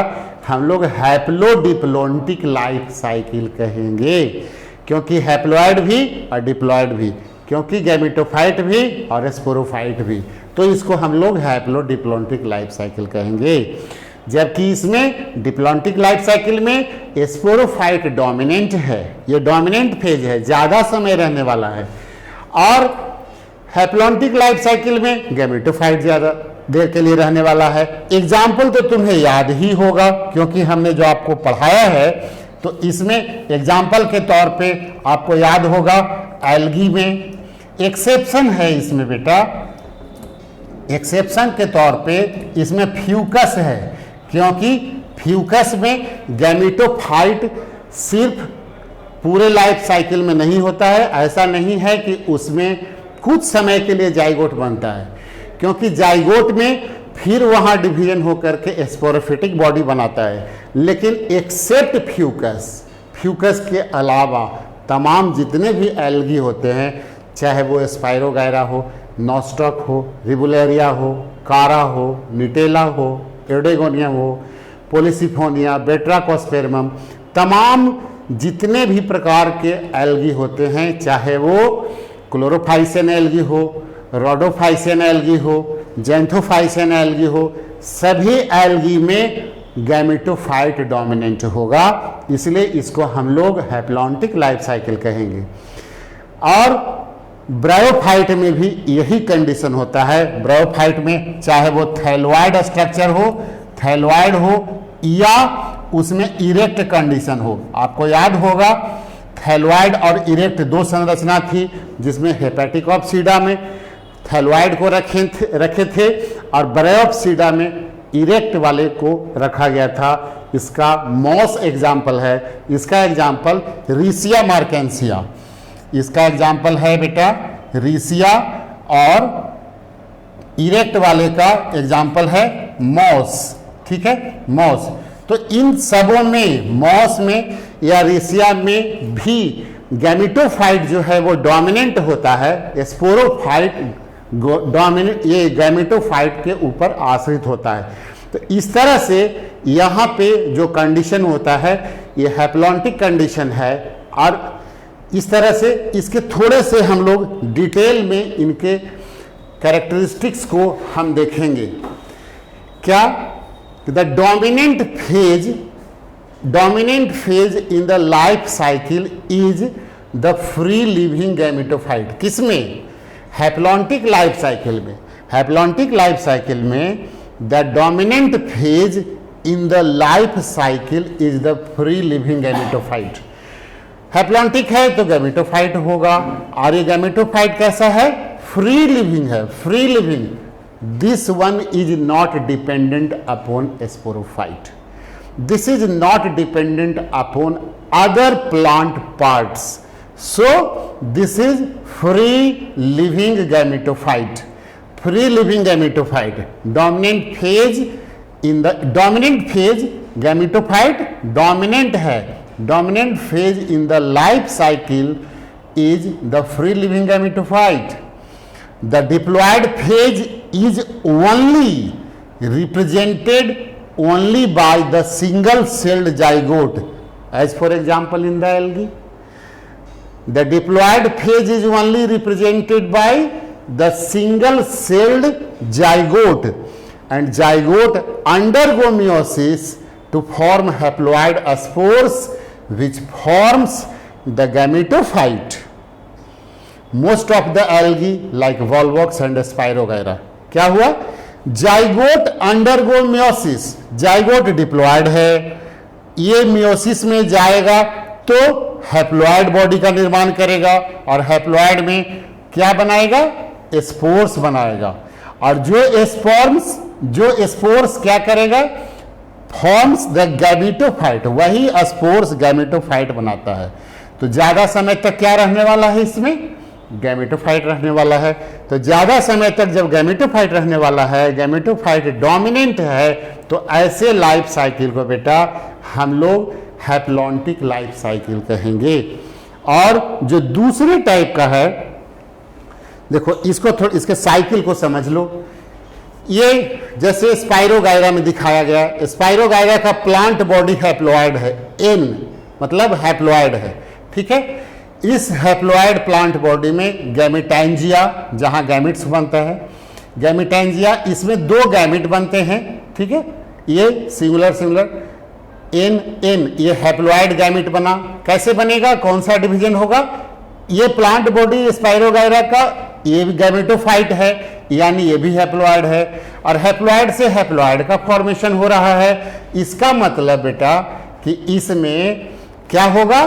हम लोग हैप्लोडिप्लॉन्टिक लाइफ साइकिल कहेंगे, क्योंकि हैप्लॉइड भी और डिप्लॉयड भी, क्योंकि गैमेटोफाइट भी और स्पोरोफाइट भी, तो इसको हम लोग हैप्लोडिप्लॉन्टिक लाइफ साइकिल कहेंगे। जबकि इसमें डिप्लॉन्टिक लाइफ साइकिल में स्पोरोफाइट डोमिनेंट है, ये डोमिनेंट फेज है, ज़्यादा समय रहने वाला है, और हैप्लॉन्टिक लाइफ साइकिल में गैमेटोफाइट ज़्यादा देर के लिए रहने वाला है। एग्जाम्पल तो तुम्हें याद ही होगा क्योंकि हमने जो आपको पढ़ाया है, तो इसमें एग्जाम्पल के तौर पे आपको याद होगा एल्गी में। एक्सेप्शन है इसमें बेटा, एक्सेप्शन के तौर पे इसमें फ्यूकस है, क्योंकि फ्यूकस में गैमेटोफाइट सिर्फ पूरे लाइफ साइकिल में नहीं होता है। ऐसा नहीं है कि उसमें कुछ समय के लिए जाइगोट बनता है, क्योंकि जाइगोट में फिर वहाँ डिवीजन होकर के स्पोरोफिटिक बॉडी बनाता है। लेकिन एक्सेप्ट फ्यूकस के अलावा तमाम जितने भी एल्गी होते हैं, चाहे वो स्पाइरोगायरा हो, नॉस्टॉक हो, रिबुलेरिया हो, कारा हो, निटेला हो, एडेगोनियम हो, पोलिसिफोनिया, बेट्राकोस्पेरमम, तमाम जितने भी प्रकार के एल्गी होते हैं, चाहे वो क्लोरोफाइसेन एल्गी हो, रोडोफाइसेन एल्गी हो, जेंथोफाइसेन एल्गी हो, सभी एल्गी में गैमेटोफाइट डोमिनेंट होगा, इसलिए इसको हम लोग हैप्लॉन्टिक लाइफ साइकिल कहेंगे। और ब्रायोफाइट में भी यही कंडीशन होता है। ब्रायोफाइट में चाहे वो थैलोइड स्ट्रक्चर हो या उसमें इरेक्ट कंडीशन हो। आपको याद होगा थैलोइड और इरेक्ट दो संरचना थी, जिसमें हेपेटिकॉप्सीडा में थैलोइड को रखे थे और ब्रायोप्सीडा में इरेक्ट वाले को रखा गया था। इसका मॉस एग्जाम्पल है, इसका एग्जाम्पल रीसिया मार्केंसिया, इसका एग्जाम्पल है बेटा रीसिया, और इरेक्ट वाले का एग्जाम्पल है मॉस। ठीक है, मॉस। तो इन सबों में, मॉस में या रेसिया में भी गैमेटोफाइट जो है वो डोमिनेंट होता है, स्पोरोफाइट डोमिनेंट, ये गैमेटोफाइट के ऊपर आश्रित होता है। तो इस तरह से यहाँ पे जो कंडीशन होता है ये हैप्लॉन्टिक कंडीशन है। और इस तरह से इसके थोड़े से हम लोग डिटेल में इनके कैरेक्टरिस्टिक्स को हम देखेंगे। क्या? The dominant phase in the life cycle is the free living gametophyte. किसमें? हैप्लॉन्टिक लाइफ साइकिल में। हैप्लॉन्टिक लाइफ साइकिल में the dominant phase in the life cycle is the free living gametophyte. Haplontic है तो गैमेटोफाइट होगा। और ये गैमेटोफाइट कैसा है? फ्री लिविंग है, free living. This one is not dependent upon sporophyte, this is not dependent upon other plant parts, so this is free living gametophyte. Free living gametophyte, dominant phase in the dominant phase gametophyte dominant है, dominant phase in the life cycle is the free living gametophyte. The diploid phase is only represented only by the single celled zygote, as for example in the algae. The diploid phase is only represented by the single celled zygote, and zygote undergo meiosis to form haploid spores which forms the gametophyte. Most of the algae like Volvox and Spirogyra, क्या हुआ? Zygote undergo meiosis, zygote diploid है, ये मियोसिस में जाएगा तो हैप्लॉयड बॉडी का निर्माण करेगा और हैप्लॉयड में क्या बनाएगा? स्पोर्स बनाएगा, और जो स्पोर्स क्या करेगा? फॉर्म्स द गैमेटोफाइट, वही स्पोर्स गैमेटोफाइट बनाता है। तो ज्यादा समय तक क्या रहने वाला है? इसमें गैमेटोफाइट रहने वाला है। तो ज्यादा समय तक जब गैमेटोफाइट रहने वाला है, गैमेटोफाइट डोमिनेंट है, तो ऐसे लाइफ साइकिल को बेटा हम लोग हैप्लॉन्टिक लाइफ साइकिल कहेंगे। और जो दूसरे टाइप का है, देखो इसको थोड़ा, इसके साइकिल को समझ लो। ये जैसे स्पाइरोगायरा में दिखाया गया, स्पाइरोगायरा का प्लांट बॉडी हैप्लॉयड है, एन मतलब हैप्लॉयड है, ठीक है। इस हैप्लॉयड प्लांट बॉडी में गैमेटैंजिया, जहां गैमेट्स बनता है, गैमेटैंजिया, इसमें दो गैमेट बनते हैं, ठीक है। ये सिंगुलर एन ये हैप्लॉयड गैमेट बना। कैसे बनेगा? कौन सा डिवीजन होगा? ये प्लांट बॉडी स्पाइरोगायरा का ये भी गैमेटोफाइट है, यानी ये भी हैप्लॉयड है, और हैप्लॉयड से हैप्लॉयड का फॉर्मेशन हो रहा है। इसका मतलब बेटा कि इसमें क्या होगा?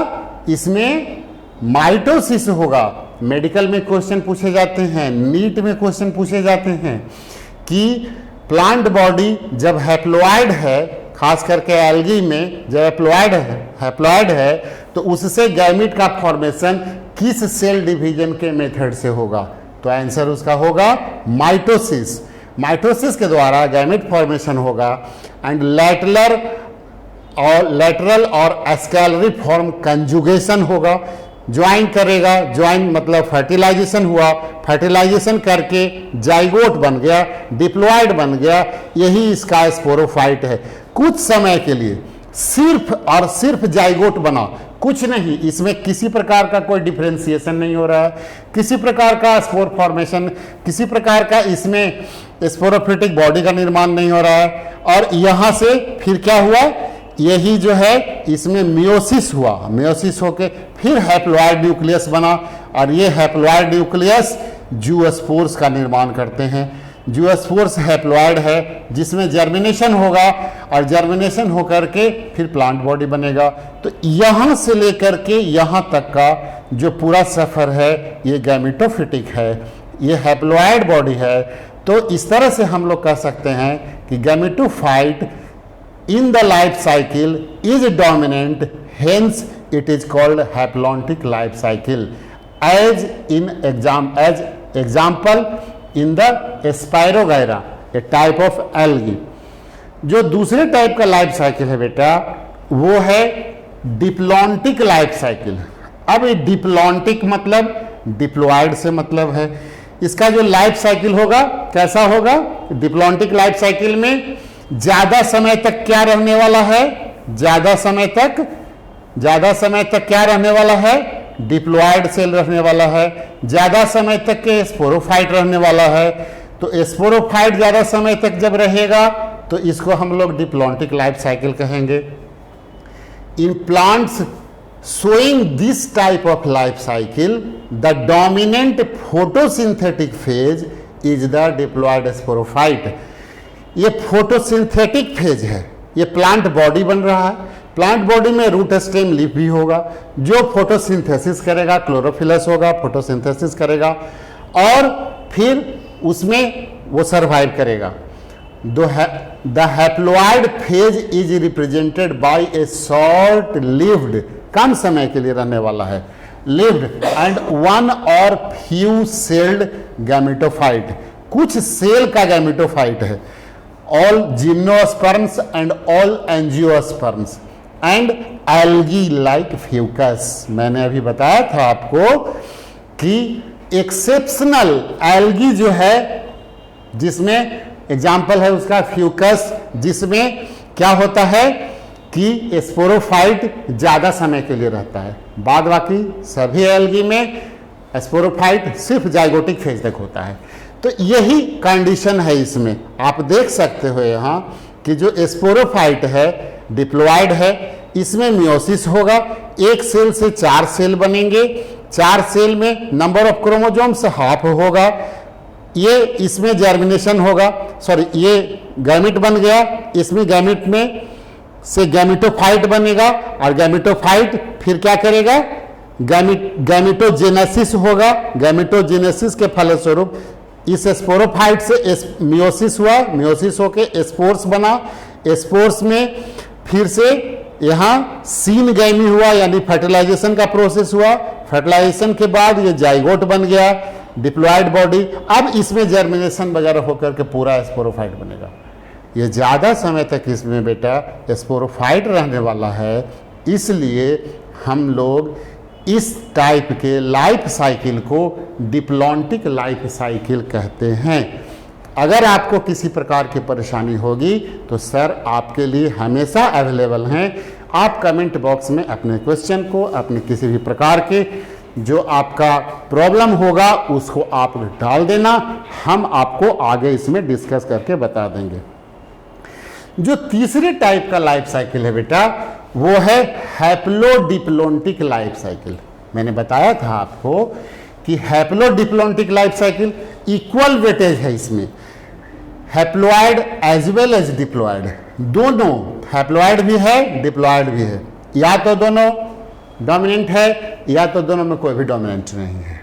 इसमें माइटोसिस होगा। मेडिकल में क्वेश्चन पूछे जाते हैं, नीट में क्वेश्चन पूछे जाते हैं कि प्लांट बॉडी जब हैप्लॉयड है, खास करके एल्गी में जब हैप्लॉयड है तो उससे गैमेट का फॉर्मेशन किस सेल डिवीजन के मेथड से होगा? तो आंसर उसका होगा माइटोसिस। माइटोसिस के द्वारा गैमेट फॉर्मेशन होगा, एंड लेटरल और एस्केलरी फॉर्म कंजुगेशन होगा, ज्वाइन करेगा। ज्वाइन मतलब फर्टिलाइजेशन हुआ, फर्टिलाइजेशन करके जाइगोट बन गया, डिप्लॉयड बन गया, यही इसका स्पोरोफाइट है। कुछ समय के लिए सिर्फ और सिर्फ जाइगोट बना, कुछ नहीं, इसमें किसी प्रकार का कोई डिफरेंशिएशन नहीं हो रहा है, किसी प्रकार का स्पोर फॉर्मेशन, किसी प्रकार का इसमें स्पोरोफिटिक बॉडी का निर्माण नहीं हो रहा है। और यहाँ से फिर क्या हुआ? यही जो है इसमें मियोसिस हुआ, मियोसिस होके फिर हैप्लॉयड न्यूक्लियस बना, और ये हैप्लॉयड न्यूक्लियस जूस्पोर्स का निर्माण करते हैं। जूस्पोर्स हैप्लॉयड है जिसमें जर्मिनेशन होगा, और जर्मिनेशन होकर के फिर प्लांट बॉडी बनेगा। तो यहाँ से लेकर के यहाँ तक का जो पूरा सफर है ये गैमेटोफिटिक है, ये हैप्लॉयड बॉडी है। तो इस तरह से हम लोग कह सकते हैं कि gametophyte in the life cycle is dominant, hence it is called haplontic life cycle, as example in the Spirogyra, a type of algae. जो दूसरे टाइप का लाइफ साइकिल है बेटा, वो है डिप्लॉन्टिक लाइफ साइकिल। अब ये डिप्लॉन्टिक मतलब डिप्लॉयड से मतलब है। इसका जो लाइफ साइकिल होगा कैसा होगा? डिप्लॉन्टिक लाइफ साइकिल में ज्यादा समय तक क्या रहने वाला है? ज्यादा समय तक क्या रहने वाला है? डिप्लॉयड सेल रहने वाला है। ज्यादा समय तक के स्पोरोफाइट रहने वाला है। तो स्पोरोफाइट ज्यादा समय तक जब रहेगा तो इसको हम लोग डिप्लॉन्टिक लाइफ साइकिल कहेंगे। In plants showing this type of life cycle, the dominant photosynthetic phase is the diploid sporophyte। ये फोटोसिंथेटिक फेज है। ये प्लांट बॉडी बन रहा है। प्लांट बॉडी में रूट स्टेम लीफ भी होगा जो फोटोसिंथेसिस करेगा, क्लोरोफिलस होगा, फोटोसिंथेसिस करेगा और फिर उसमें वो सर्वाइव करेगा। The haploid phase is represented by a short-lived, कम समय के लिए रहने वाला है, lived and one or few celled gametophyte, कुछ सेल का गैमेटोफाइट है। all gymnosperms and all angiosperms and algae like fucus। मैंने अभी बताया था आपको कि एक्सेप्शनल एल्गी जो है, जिसमें एग्जाम्पल है उसका फ्यूकस, जिसमें क्या होता है कि स्पोरोफाइट ज्यादा समय के लिए रहता है। बाद बाकी सभी एल्गी में स्पोरोफाइट सिर्फ जाइगोटिक फेज तक होता है। तो यही कंडीशन है इसमें। आप देख सकते हो यहाँ कि जो स्पोरोफाइट है डिप्लॉयड है, इसमें मियोसिस होगा। एक सेल से 4 सेल बनेंगे। 4 सेल में नंबर ऑफ क्रोमोसोम्स हाफ होगा। ये इसमें जर्मिनेशन होगा, सॉरी ये गैमेट बन गया, इसमें गैमेट में से गैमेटोफाइट बनेगा और गैमेटोफाइट फिर क्या करेगा? गैमेटोजेनेसिस होगा। गैमेटोजेनेसिस के फलस्वरूप इस स्पोरोफाइट से मियोसिस हुआ, मियोसिस होके स्पोर्स बना। स्पोर्स में फिर से यहाँ सीन गैमी हुआ, यानी फर्टिलाइजेशन का प्रोसेस हुआ। फर्टिलाइजेशन के बाद ये जाइगोट बन गया, डिप्लॉयड बॉडी। अब इसमें जर्मिनेशन वगैरह होकर के पूरा स्पोरोफाइट बनेगा। ये ज़्यादा समय तक इसमें बेटा स्पोरोफाइट रहने वाला है, इसलिए हम लोग इस टाइप के लाइफ साइकिल को डिप्लॉन्टिक लाइफ साइकिल कहते हैं। अगर आपको किसी प्रकार की परेशानी होगी तो सर आपके लिए हमेशा अवेलेबल हैं। आप कमेंट बॉक्स में अपने क्वेश्चन को, अपने किसी भी प्रकार के जो आपका प्रॉब्लम होगा उसको आप डाल देना, हम आपको आगे इसमें डिस्कस करके बता देंगे। जो तीसरे टाइप का लाइफ साइकिल है बेटा, वो है हैप्लोडिप्लॉन्टिक लाइफ साइकिल। मैंने बताया था आपको कि haplodiplontic life cycle equal weightage है इसमें, haploid as well as diploid. दोनों हैप्लॉयड भी है, डिप्लॉयड भी है। या तो दोनों डोमिनेंट है या तो दोनों में कोई भी डोमिनेंट नहीं है।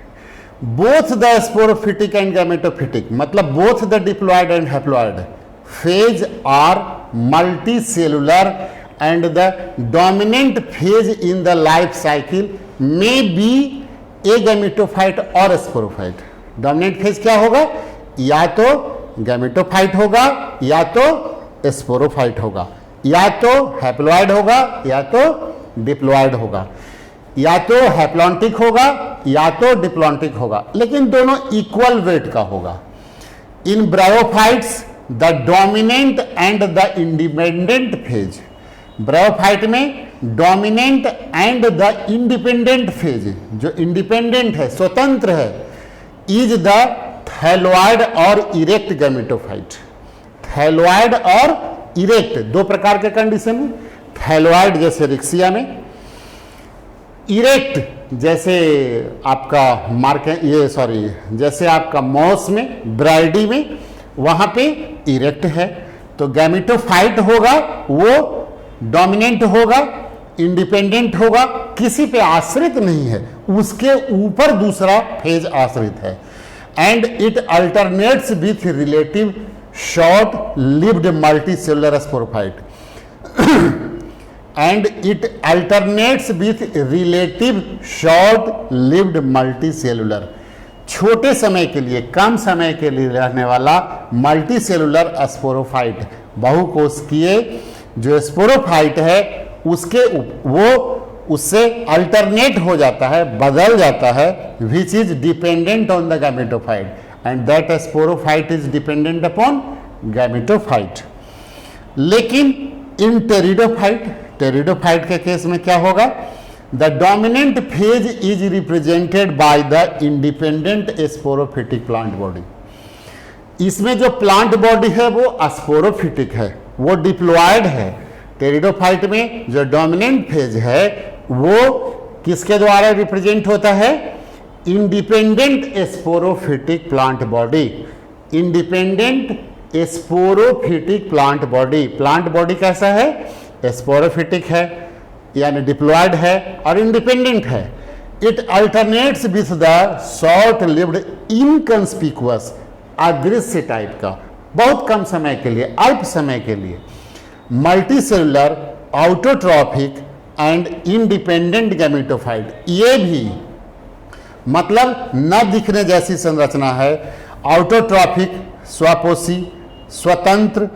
Both the sporophytic and gametophytic, मतलब both the diploid and haploid phase are multi cellular and the dominant phase in the life cycle may be a gametophyte और स्पोरोफाइट। डोमिनेंट फेज क्या होगा? या तो गैमेटोफाइट होगा या तो स्पोरोफाइट होगा, या तो हैप्लॉयड होगा या तो डिप्लॉयड होगा, या तो हैप्लॉन्टिक होगा या तो डिप्लॉन्टिक होगा, लेकिन दोनों इक्वल वेट का होगा। In bryophytes the dominant and the independent phase, bryophyte में dominant and the independent phase, जो इंडिपेंडेंट है, स्वतंत्र है, इज द थैलोइड और इरेक्ट गैमेटोफाइट। थैलोइड और इरेक्ट दो प्रकार के कंडीशन है। थैलोइड जैसे रिक्सिया में, इरेक्ट जैसे आपका जैसे आपका मॉस में, ब्राइडी में, वहां पे इरेक्ट है। तो गैमेटोफाइट होगा वो डोमिनेंट होगा, इंडिपेंडेंट होगा, किसी पे आश्रित नहीं है, उसके ऊपर दूसरा फेज आश्रित है। And it alternates with relative short lived multicellular sporophyte and it alternates with relative short lived multicellular, छोटे समय के लिए, कम समय के लिए रहने वाला मल्टीसेलुलर स्पोरोफाइट बहुकोशिकीय जो स्पोरोफाइट है उसके वो उससे अल्टरनेट हो जाता है, बदल जाता है, which is dependent on the gametophyte and that sporophyte is dependent upon gametophyte. लेकिन इन टेरिडोफाइट के केस में क्या होगा? The dominant phase is represented by the independent sporophytic plant body. इसमें जो प्लांट बॉडी है वो स्पोरोफिटिक है, वो डिप्लॉयड है। टेरिडोफाइट में जो डोमिनेंट फेज है वो किसके द्वारा रिप्रेजेंट होता है? Independent sporophytic plant body. Independent sporophytic plant body. Plant body कैसा है? स्पोरोफिटिक है यानी डिप्लॉयड है और इंडिपेंडेंट है। It alternates with the short lived inconspicuous, अदृश्य टाइप का, बहुत कम समय के लिए, अल्प समय के लिए, multicellular, autotrophic and independent gametophyte. ये भी मतलब न दिखने जैसी संरचना है। ऑटोट्रॉफिक स्वपोषी स्वतंत्र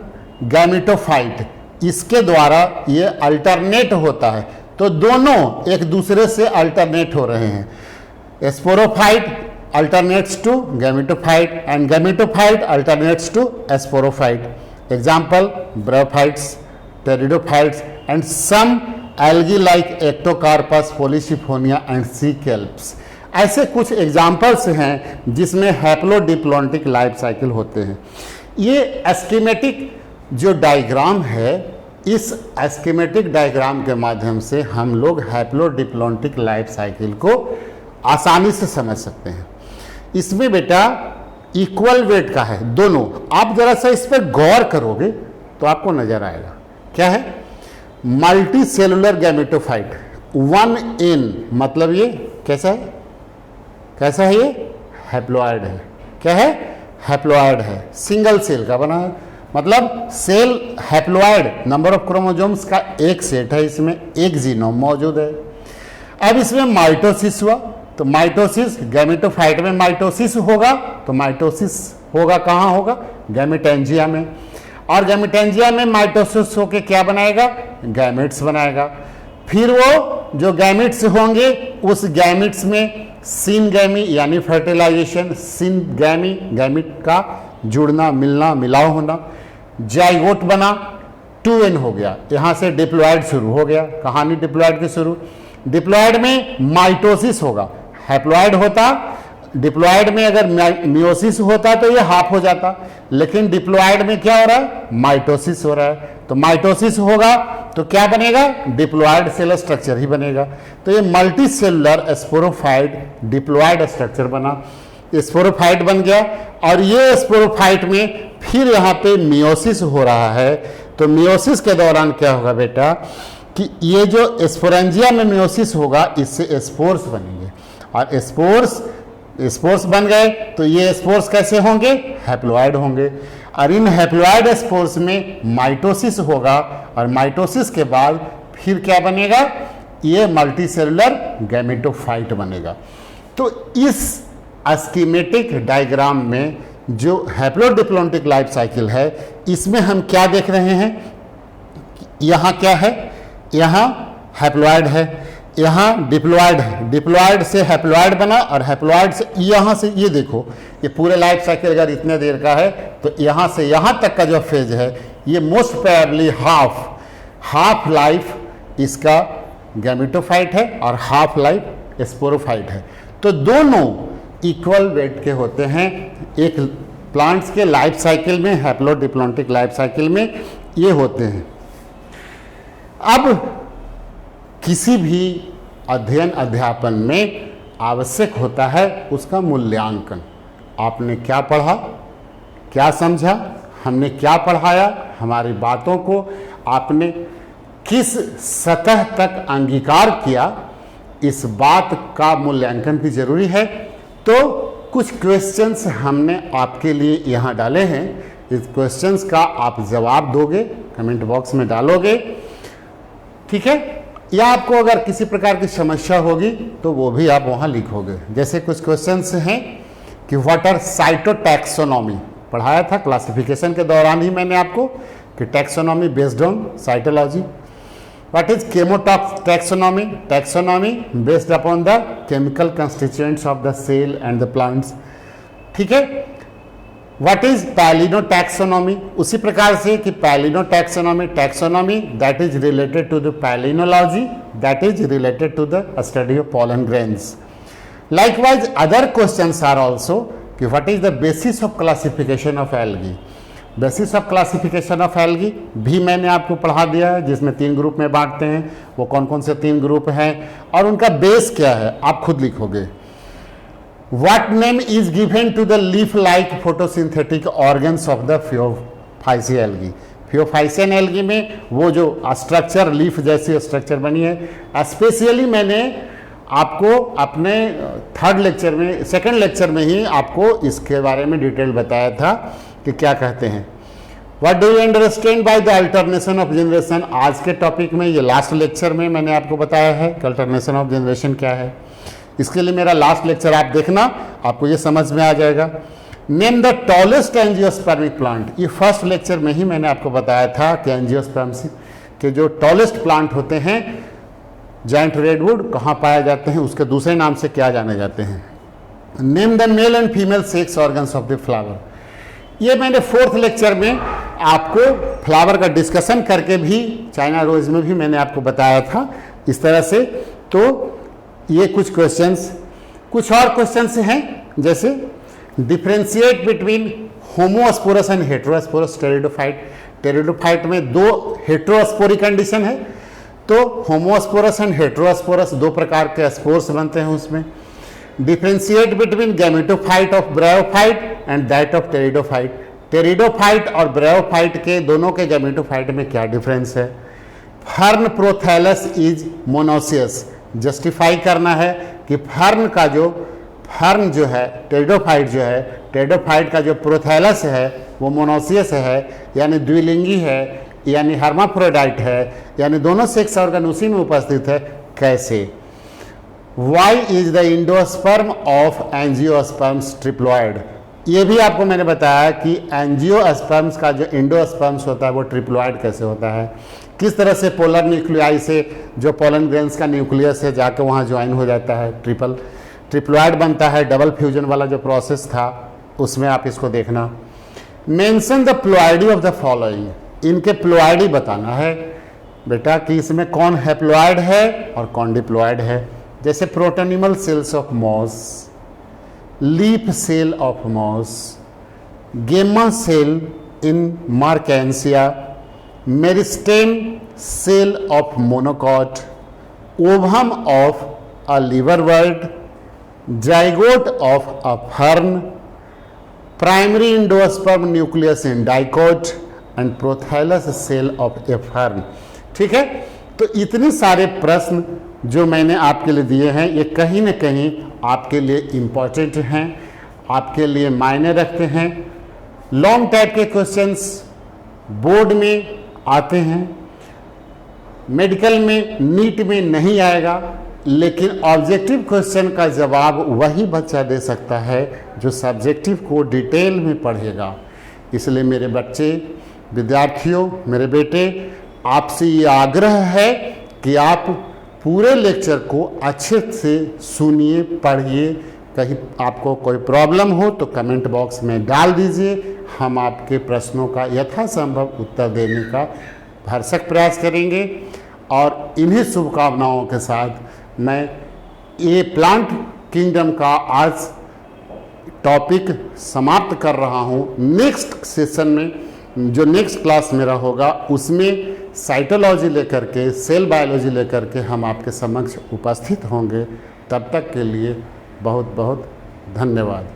गैमेटोफाइट, इसके द्वारा ये अल्टरनेट होता है। तो दोनों एक दूसरे से अल्टरनेट हो रहे हैं। Sporophyte alternates to gametophyte and gametophyte alternates to sporophyte. Example bryophytes, pteridophytes and some algae like ectocarpus, polysiphonia and sea kelps. ऐसे कुछ एग्जाम्पल्स हैं जिसमें हैप्लोडिप्लॉन्टिक लाइफ साइकिल होते हैं। ये स्कीमेटिक जो डायग्राम है, इस स्कीमेटिक डायग्राम के माध्यम से हम लोग हैप्लोडिप्लॉन्टिक लाइफ साइकिल को आसानी से समझ सकते हैं। इसमें बेटा इक्वल वेट का है दोनों। आप जरा सा इस पर गौर करोगे तो आपको नजर आएगा। क्या है? मल्टी सेलुलर गैमेटोफाइट 1n, मतलब ये कैसा है? कैसा है ये? हैप्लॉयड है। क्या है? हैप्लॉयड है, सिंगल सेल का बना है, मतलब cell haploid, number of chromosomes का एक सेट है, इसमें एक जीनोम मौजूद है। अब इसमें माइटोसिस हुआ तो माइटोसिस, गैमेटोफाइट में माइटोसिस होगा तो माइटोसिस होगा कहाँ होगा? गैमेटेंजिया में। और गैमेटेंजिया में माइटोसिस होके क्या बनाएगा? गैमेट्स बनाएगा। फिर वो जो गैमेट्स होंगे उस गैमेट्स में सिनगैमी यानी फर्टिलाइजेशन, सिनगैमी गैमेट का जुड़ना, मिलना, मिलाव होना, जाइगोट बना, 2n हो गया। यहाँ से डिप्लॉयड शुरू हो गया। कहानी डिप्लॉयड की शुरू। डिप्लॉयड में माइटोसिस होगा, हैप्लॉयड होता, डिप्लॉयड में अगर मियोसिस होता तो ये हाफ हो जाता, लेकिन डिप्लॉयड में क्या हो रहा है? माइटोसिस हो रहा है। तो माइटोसिस होगा तो क्या बनेगा? डिप्लॉयड सेल स्ट्रक्चर ही बनेगा। तो ये multi cellular sporophyte diploid structure बना, स्पोरोफाइट बन गया। और ये स्पोरोफाइट में फिर यहाँ पे मियोसिस हो रहा है। तो मियोसिस के दौरान क्या होगा बेटा कि ये जो स्पोरेंजिया में मियोसिस होगा, इससे स्पोर्स बनेंगे और स्पोर्स बन गए तो ये स्पोर्स कैसे होंगे? हैप्लॉयड होंगे। और इन हैप्लॉयड स्पोर्स में माइटोसिस होगा और माइटोसिस के बाद फिर क्या बनेगा? ये मल्टीसेलुलर गैमेटोफाइट बनेगा। तो इस स्कीमेटिक डायग्राम में जो हैप्लोडिप्लॉन्टिक लाइफ साइकिल है, इसमें हम क्या देख रहे हैं? यहाँ क्या है? यहाँ हैप्लॉयड है, यहाँ डिप्लॉयड है, डिप्लॉयड से हैप्लॉयड बना और हैप्लॉयड से यहाँ से, ये देखो ये पूरे लाइफ साइकिल अगर इतने देर का है तो यहाँ से यहाँ तक का जो फेज है ये मोस्ट प्रोबेबली हाफ लाइफ इसका गैमेटोफाइट है और हाफ लाइफ स्पोरोफाइट है। तो दोनों इक्वल वेट के होते हैं। एक प्लांट्स के लाइफ साइकिल में, हैप्लोडिप्लॉन्टिक लाइफ साइकिल में ये होते हैं। अब किसी भी अध्ययन अध्यापन में आवश्यक होता है उसका मूल्यांकन। आपने क्या पढ़ा, क्या समझा, हमने क्या पढ़ाया, हमारी बातों को आपने किस सतह तक अंगीकार किया, इस बात का मूल्यांकन भी जरूरी है। तो कुछ क्वेश्चंस हमने आपके लिए यहाँ डाले हैं। इस क्वेश्चंस का आप जवाब दोगे, कमेंट बॉक्स में डालोगे, ठीक है। या आपको अगर किसी प्रकार की समस्या होगी तो वो भी आप वहाँ लिखोगे। जैसे कुछ क्वेश्चंस हैं कि व्हाट आर साइटोटैक्सोनॉमी, पढ़ाया था क्लासिफिकेशन के दौरान ही मैंने आपको कि taxonomy based on cytology. What is chemotaxonomy? Taxonomy based upon the chemical constituents of the cell and the plants. ठीक है। What is palynotaxonomy? उसी प्रकार से कि palynotaxonomy, taxonomy that is related to the palynology, that is related to the study of pollen grains. Likewise other questions are also कि what is the basis of classification of algae? Basis of classification of algae भी मैंने आपको पढ़ा दिया है, जिसमें 3 ग्रुप में बांटते हैं। वो कौन कौन से 3 ग्रुप हैं और उनका बेस क्या है आप खुद लिखोगे। What name is given to the leaf-like photosynthetic organs of the Phaeophycean algae? Phaeophycean algae में वो जो स्ट्रक्चर लीफ जैसी स्ट्रक्चर बनी है, स्पेशली मैंने आपको अपने सेकंड लेक्चर में ही आपको इसके बारे में डिटेल बताया था कि क्या कहते हैं। What do you understand by the alternation of generation? आज के टॉपिक में ये लास्ट लेक्चर में मैंने आपको बताया है कि अल्टरनेशन ऑफ जनरेशन क्या है। इसके लिए मेरा लास्ट लेक्चर आप देखना, आपको ये समझ में आ जाएगा। Name the tallest angiospermic plant, ये फर्स्ट लेक्चर में ही मैंने आपको बताया था कि एंजियोस्पर्म के जो टॉलेस्ट प्लांट होते हैं, जायंट रेडवुड, कहाँ पाए जाते हैं, उसके दूसरे नाम से क्या जाने जाते हैं। Name the male and female sex organs of the flower, ये मैंने 4th लेक्चर में आपको फ्लावर का डिस्कशन करके भी चाइना रोज में भी मैंने आपको बताया था इस तरह से। तो ये कुछ क्वेश्चंस, कुछ और क्वेश्चंस हैं, जैसे differentiate between homosporous and heterosporous pteridophyte. Pteridophyte में 2 हेटेरोस्पोरिक कंडीशन है, तो होमोस्पोरस एंड हेटेरोस्पोरस 2 प्रकार के स्पोर्स बनते हैं उसमें। Differentiate between gametophyte of bryophyte and that of pteridophyte. Pteridophyte और ब्रायोफाइट के दोनों के गैमेटोफाइट में क्या डिफरेंस है। Fern prothallus is monoecious, justify करना है कि फर्न जो है टेरिडोफाइट का जो प्रोथैलस है वो मोनोसियस है, यानी द्विलिंगी है, यानी हर्माफ्रोडाइट है, यानी दोनों सेक्स ऑर्गन उसी में उपस्थित है। कैसे? Why is the angiosperm of angiosperms triploid, ये भी आपको मैंने बताया कि एंजियोस्पर्म्स का जो एंडोस्पर्म्स होता है वो ट्रिप्लॉइड कैसे होता है, किस तरह से पोलर न्यूक्लियाई से जो पोलन ग्रेन्स का न्यूक्लियस है जाके वहाँ ज्वाइन हो जाता है, ट्रिप्लॉइड बनता है। डबल फ्यूजन वाला जो प्रोसेस था उसमें आप इसको देखना। Mention the ploidy of the following, इनके प्लॉइडी बताना है बेटा कि इसमें कौन हैप्लॉइड है और कौन डिप्लॉइड है। जैसे protonemal cells of moss, leaf cell of moss, gemma cell in marchantia, meristem cell of monocot, ovum of a liverwort, zygote of a fern, primary endosperm nucleus in dicot and prothallus cell of a fern. ठीक है, तो इतने सारे प्रश्न जो मैंने आपके लिए दिए हैं ये कहीं ना कहीं आपके लिए इम्पोर्टेंट हैं, आपके लिए मायने रखते हैं। लॉन्ग टाइप के क्वेश्चंस बोर्ड में आते हैं, मेडिकल में नीट में नहीं आएगा, लेकिन ऑब्जेक्टिव क्वेश्चन का जवाब वही बच्चा दे सकता है जो सब्जेक्टिव को डिटेल में पढ़ेगा। इसलिए मेरे बच्चे, विद्यार्थियों, मेरे बेटे, आपसे ये आग्रह है कि आप पूरे लेक्चर को अच्छे से सुनिए, पढ़िए। कहीं आपको कोई प्रॉब्लम हो तो कमेंट बॉक्स में डाल दीजिए, हम आपके प्रश्नों का यथासंभव उत्तर देने का भरसक प्रयास करेंगे। और इन्हीं शुभकामनाओं के साथ मैं ये प्लांट किंगडम का आज टॉपिक समाप्त कर रहा हूँ। नेक्स्ट सेशन में जो नेक्स्ट क्लास मेरा होगा उसमें साइटोलॉजी लेकर के, सेल बायोलॉजी लेकर के हम आपके समक्ष उपस्थित होंगे। तब तक के लिए बहुत बहुत धन्यवाद।